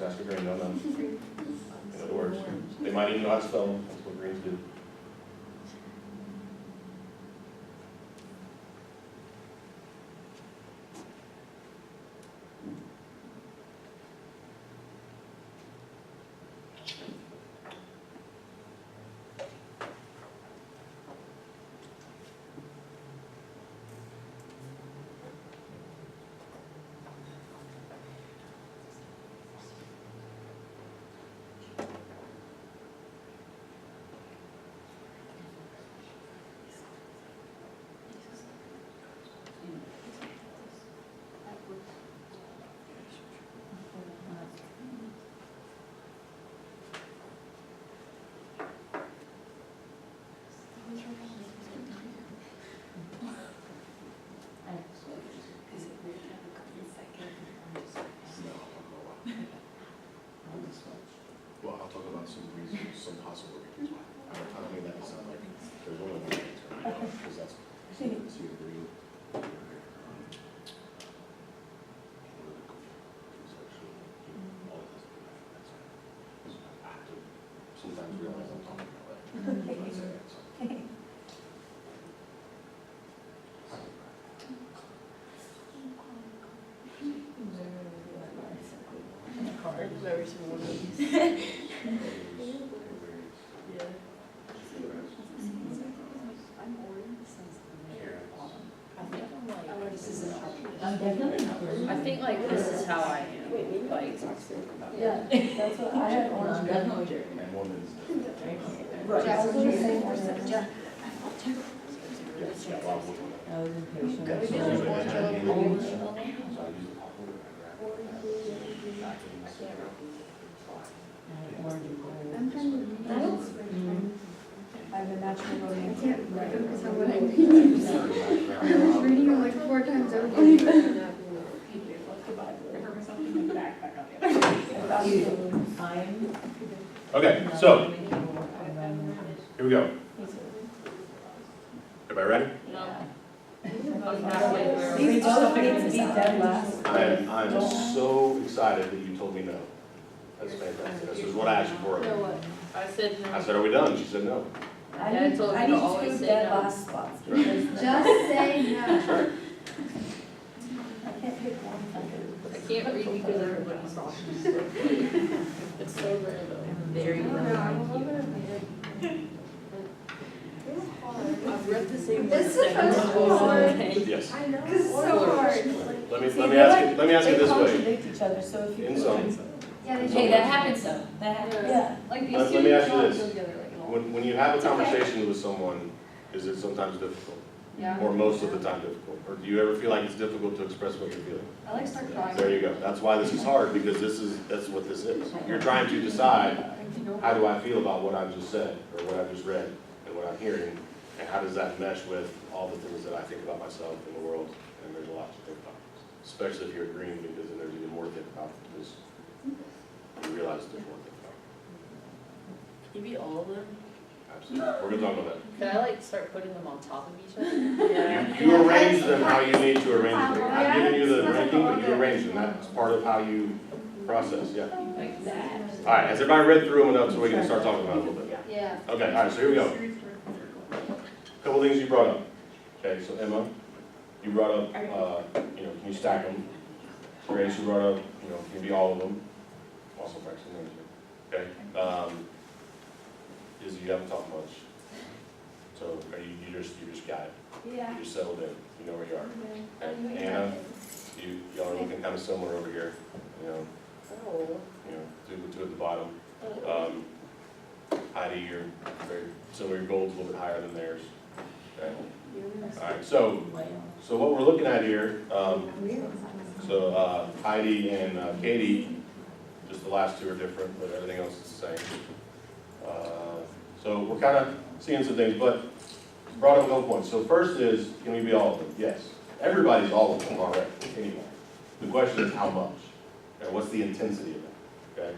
Just ask a green, no. In other words, they might even know how to spell them, that's what greens do. Well, I'll talk about some reasons, some possible reasons why. I don't mean that to sound like there's only one answer, because that's, see the green. Political, conceptual, all of this. I have to sometimes realize I'm talking that way. When I say it, so. Very small. I think like this is how I am. Like, Yeah, that's what I had orange. definitely. And woman's. Right. I was gonna say more Yeah, well, I was impatient. So I use the Orange and gold. I'm kind of, I'm a natural romantic. Reading them like 4 times over. I'm. Okay, so here we go. Everybody ready? These both need to be dead last. I'm so excited that you told me no. That's fantastic. This is what I asked you for. I said no. I said, are we done? She said no. I Yeah, I need, told I you to need always 2 say dead no. last spots. Right. Just say no. Sure. I can't pick one. I can't read because everybody's talking. It's so random. Very I've read the same This is sentence so before. hard. Yes. I know. This is so hard. Let me See, ask they're it. like- Let me ask it they this way. contradict each other, so if you. In some. Yeah, they Hey, do. that happens though. That happens. Yeah. Like these Let two me ask you don't this. go together like at all. When you have a conversation with someone, is it sometimes difficult? Yeah. Or most of the time difficult? Or do you ever feel like it's difficult to express what you're feeling? I like start crying. There you go. That's why this is hard, because that's what this is. You're trying to decide, how do I feel about what I just said, or what I just read, and what I'm hearing, and how does that mesh with all the things that I think about myself and the world, and there's a lot to think about. Especially if you're agreeing, because then there's even more to think about, because you realize there's more to think about. Can you be all of them? Absolutely. We're gonna talk about that. Can I like start putting them on top of each other? You arrange them how you need to arrange them. I've given you the ranking, but you arrange them. That's part of how you process, yeah. Like that. All right, has everybody read through them enough so we can start talking about it a little bit? Yeah. Okay, all right, so here we go. Couple things you brought up. Okay, so Emma, you brought up, can you stack them? Grace, you brought up, can you be all of them? Also, Braxton, okay. Izzy, you haven't talked much. So are you just got it? Yeah. You just settled in, you know where you are. Okay. Anna, y'all are looking kind of similar over here, Oh. two at the bottom. Heidi, you're very similar, your goal's a little bit higher than theirs. Okay. All right, so what we're looking at here, Heidi and Katie, just the last two are different, but everything else is the same. So we're kind of seeing some things, but brought up a couple points. So first is, can we be all of them? Yes. Everybody's all of them already, anyway. The question is how much? Okay, what's the intensity of that? Okay.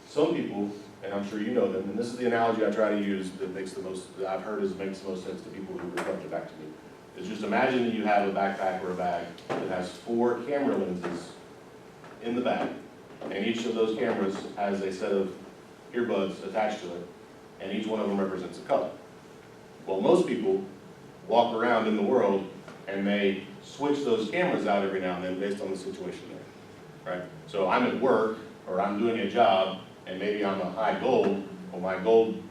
Some people, and I'm sure you know them, and this is the analogy I try to use that makes the most, that I've heard makes the most sense to people who reflect it back to me, is just imagine that you have a backpack or a bag that has 4 camera lenses in the bag, and each of those cameras has a set of earbuds attached to it, and each one of them represents a color. Well, most people walk around in the world and they switch those cameras out every now and then based on the situation there, right? So I'm at work, or I'm doing a job, and maybe I'm a high gold, well, my gold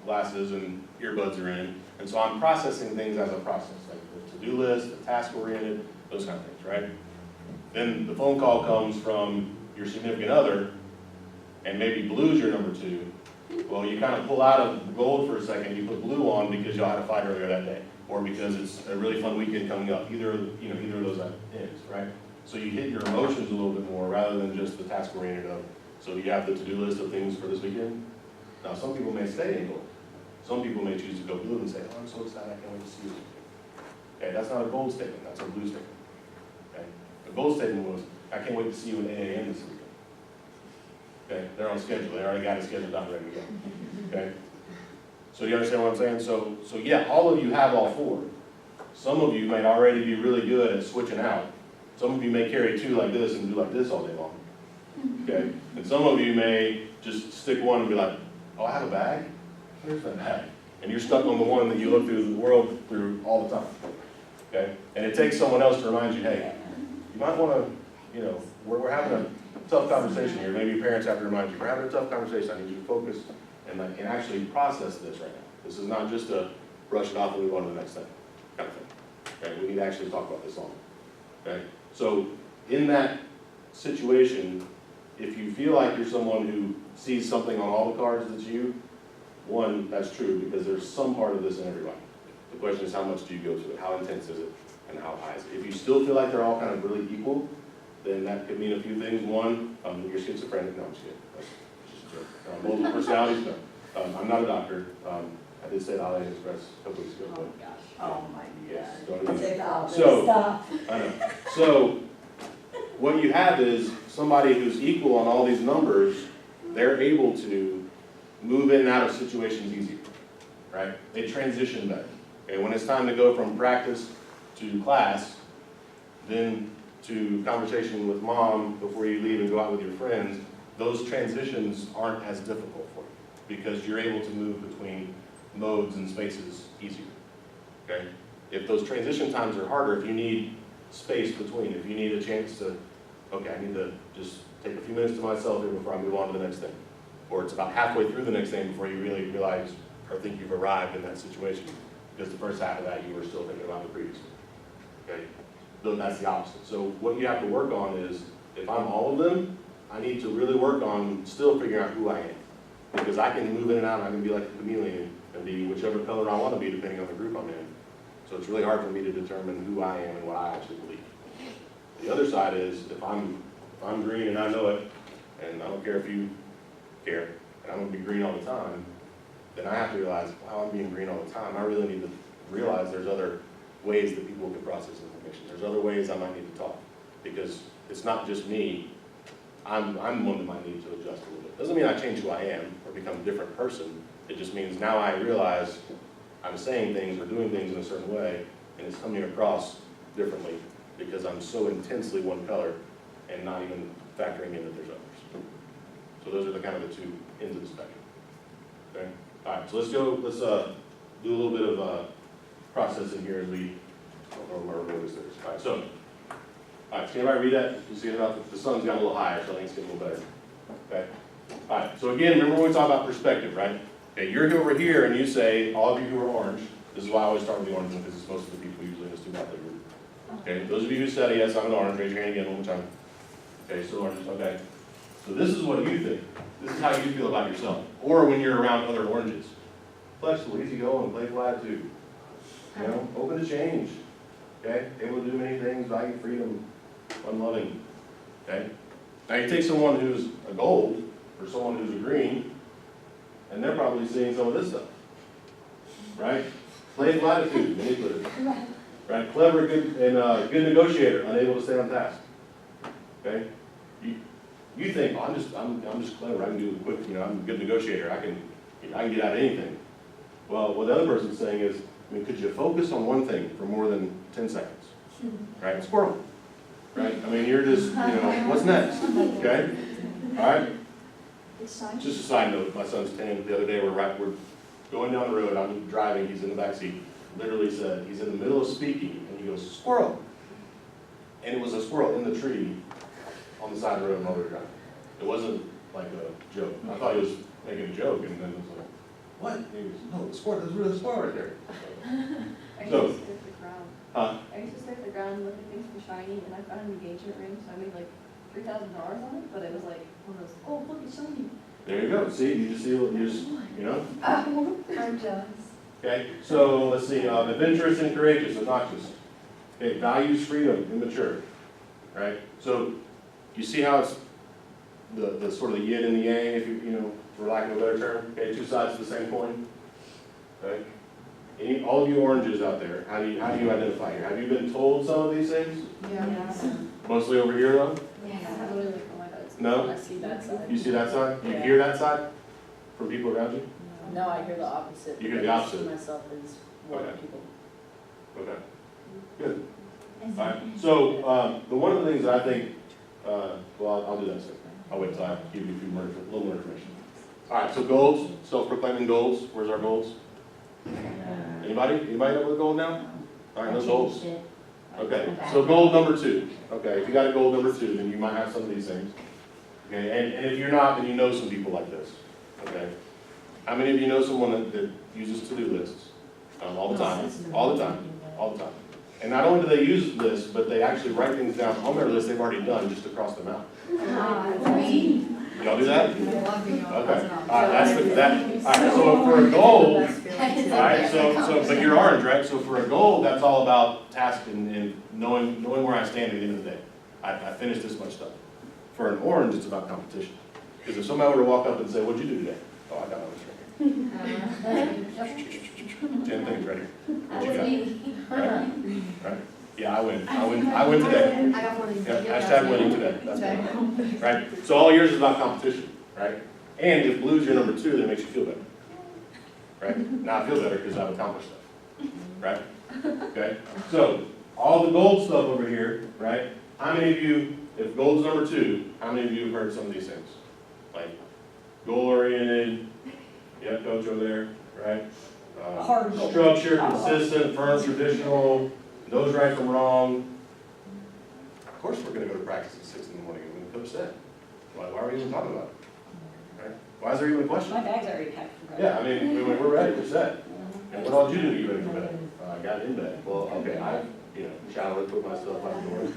glasses and earbuds are in, and so I'm processing things as a process, like the to-do list, the task-oriented, those kind of things, right? Then the phone call comes from your significant other, and maybe blue's your number two. Well, you kind of pull out of gold for a second, you put blue on because y'all had a fight earlier that day, or because it's a really fun weekend coming up. Either of those ends, right? So you hit your emotions a little bit more rather than just the task-oriented of, so you have the to-do list of things for this weekend. Now, some people may stay in gold. Some people may choose to go blue and say, oh, I'm so excited, I can't wait to see you. Okay, that's not a gold statement, that's a blue statement. Okay? The gold statement was, I can't wait to see you at 8 a.m. this weekend. Okay, they're on schedule, they already got it scheduled out ready to go. Okay? So do you understand what I'm saying? So yeah, all of you have all four. Some of you might already be really good at switching out. Some of you may carry two like this and do like this all day long. Okay? And some of you may just stick one and be like, oh, I have a bag? Where's my bag? And you're stuck on the one that you look through the world through all the time. Okay? And it takes someone else to remind you, hey, you might want to, we're having a tough conversation here. Maybe your parents have to remind you, we're having a tough conversation. I need you to focus and actually process this right now. This is not just a brush it off and move on to the next thing kind of thing. Okay? We need to actually talk about this long. Okay? So in that situation, if you feel like you're someone who sees something on all the cards that's you, one, that's true because there's some part of this in everybody. The question is how much do you go to it? How intense is it? And how high is it? If you still feel like they're all kind of really equal, then that could mean a few things. One, you're schizophrenic. No, I'm just kidding. That's just a joke. Multiple personalities, no. I'm not a doctor. I did say the Holiday Express a couple weeks ago. Oh my gosh. Oh my Yes, God. don't even- Stop. So- Stop. I know. So what you have is somebody who's equal on all these numbers, they're able to move in and out of situations easier, right? They transition better. Okay, when it's time to go from practice to class, then to conversation with mom before you leave and go out with your friends, those transitions aren't as difficult for you because you're able to move between modes and spaces easier, okay? If those transition times are harder, if you need space between, if you need a chance to, okay, I need to just take a few minutes to myself here before I move on to the next thing. Or it's about halfway through the next thing before you really realize or think you've arrived in that situation. Because the first half of that you were still thinking about the previous one. Okay? So that's the opposite. So what you have to work on is, if I'm all of them, I need to really work on still figuring out who I am. Because I can move in and out, and I can be like a chameleon and be whichever color I want to be depending on the group I'm in. So it's really hard for me to determine who I am and what I actually believe. The other side is, if I'm green and I know it, and I don't care if you care, and I'm going to be green all the time, then I have to realize, wow, I'm being green all the time. I really need to realize there's other ways that people can process information. There's other ways I might need to talk. Because it's not just me. I'm one that might need to adjust a little bit. Doesn't mean I change who I am or become a different person. It just means now I realize I'm saying things or doing things in a certain way, and it's coming across differently because I'm so intensely one color and not even factoring in that there's others. So those are the kind of the two ends of the spectrum. Okay? All right, so let's do a little bit of processing here as we, I don't know where this is. All right, so, can everybody read that? You see it about the sun's got a little higher, so I think it's getting a little better. Okay? All right, so again, remember when we talk about perspective, right? Okay, you're over here and you say, all of you who are orange, this is why I always start with the orange one, because it's most of the people usually in the student athlete group. Okay, those of you who said, yes, I'm an orange, raise your hand again one more time. Okay, so orange, okay. So this is what you think. This is how you feel about yourself. Or when you're around other oranges. Flexible, easy going, playful attitude. You know, open to change. Okay, able to do many things, value freedom, fun-loving. Okay? Now you take someone who's a gold, or someone who's a green, and they're probably seeing some of this stuff. Right? Playful attitude, manipulative. Right? Clever, good, and good negotiator, unable to stay on task. Okay? You think, oh, I'm just clever, I can do it quick, I'm a good negotiator, I can get out of anything. Well, what the other person's saying is, could you focus on one thing for more than 10 seconds? Right? Squirrel. right? I mean, you're just, what's next, okay? All right? Just a side note, my son's 10, the other day, we're going down the road, I'm driving, he's in the back seat. Literally said, he's in the middle of speaking, and he goes, squirrel. And it was a squirrel in the tree on the side of the road while we were driving. It wasn't like a joke. I thought he was making a joke, and then it was like, what? And he goes, no, the squirrel, there's really a squirrel right there. I used So- to stare at the ground. Huh? I used to stare at the ground and look at things from shiny, and I found an engagement ring, so I made like $3,000 on it, but it was like one of those, oh, look, it's shiny. There you go, see, you just see, I'm jealous. Okay, so let's see, adventurous and courageous, obnoxious. Okay, values freedom, immature, right? So you see how it's the sort of the yin and the yang, if you for lack of a better term, okay, two sides of the same coin, okay? All of you oranges out there, how do you identify here? Have you been told some of these things? Yeah. Mostly over here though? I really like, oh my God. No? I see that side. You see that side? You Yeah. hear that side from people around you? No, I hear the opposite. You hear the I opposite? see myself as one Okay. people. Okay, good. All right, so one of the things that I think, well, I'll do that soon. I'll wait till I give you a little more information. All right, so goals, self-proclaiming goals. Where's our goals? Anybody? Anybody know what a goal now? All right, no goals. Okay, so goal number 2. Okay, if you got a goal number 2, then you might have some of these things. Okay, and if you're not, then you know some people like this. Okay, how many of you know someone that uses to-do lists all the time? All the time. All the time. And not only do they use lists, but they actually write things down on their list they've already done just to cross them out. Y'all do that? Okay. All right, all right, so for a goal, all right, but you're orange, right? So for a goal, that's all about task and knowing where I stand at the end of the day. I finished this much stuff. For an orange, it's about competition. Because if somebody were to walk up and say, what'd you do today? Oh, I got on this right here. 10 things right here. What you got? Right? Yeah, I win today. I got one of these. Yep, hashtag winning today. That's right. Right? So all yours is about competition, right? And if blue's your number 2, then it makes you feel better. Right? Now I feel better because I've accomplished stuff. Right? Okay? So all the gold stuff over here, right? How many of you, if gold's number 2, how many of you have heard some of these things? Like goal-oriented, yeah, coach over there, right? Hard goal. Structured, consistent, firm, traditional, knows right from wrong. Of course we're going to go to practice at 6 in the morning when the coach said. Why are we even talking about it? Right? Why is there even a question? My bag's already packed for breakfast. Yeah, I mean, we're ready, we're set. And what all did you do to get ready for bed? I got in bed. Well, okay, I, showered, put my stuff out the door,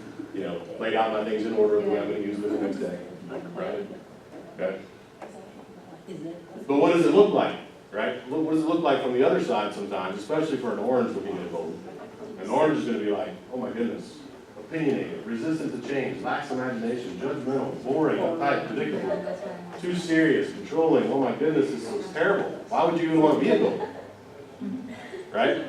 laid out my things in order the way I'm going to use them the next day. Right? Okay? But what does it look like? Right? What does it look like from the other side sometimes, especially for an orange looking at gold? An orange is going to be like, oh my goodness, opinionated, resistant to change, lacks imagination, judgmental, boring, uptight, predictable, too serious, controlling, oh my goodness, this is terrible. Why would you even want to be a gold? Right?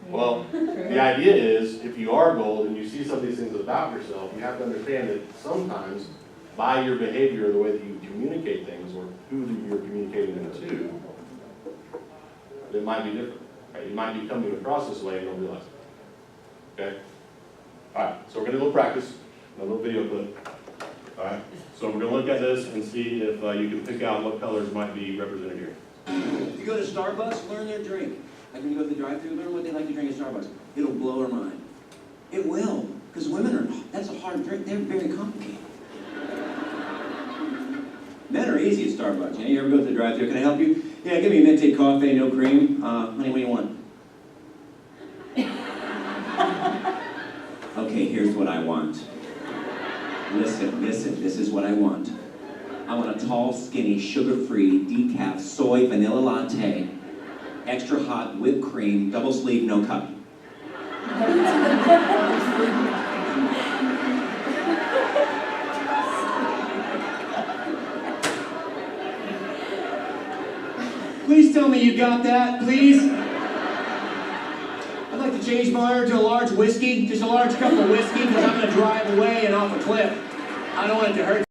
Well, the idea is, if you are gold and you see some of these things about yourself, you have to understand that sometimes, by your behavior, the way that you communicate things, or who you're communicating them to, it might be different. Right? You might be coming across this way and don't realize it. Okay? All right, so we're going to do a little practice, a little video clip. All right, so we're going to look at this and see if you can pick out what colors might be represented here. If you go to Starbucks, learn their drink. Like when you go to the drive-thru, learn what they like to drink at Starbucks. It'll blow their mind. It will, because women are, that's a hard drink. They're very complicated. Men are easy at Starbucks. You ever go to the drive-thru? Can I help you? Yeah, give me a venti coffee, no cream. Honey, what do you want? Okay, here's what I want. Listen, this is what I want. I want a tall, skinny, sugar-free, decaf, soy, vanilla latte, extra hot, whipped cream, double sleeve, no cup. Please tell me you got that, please. I'd like to change my order to a large whiskey, just a large cup of whiskey, because I'm going to drive away and off a cliff. I don't want it to hurt.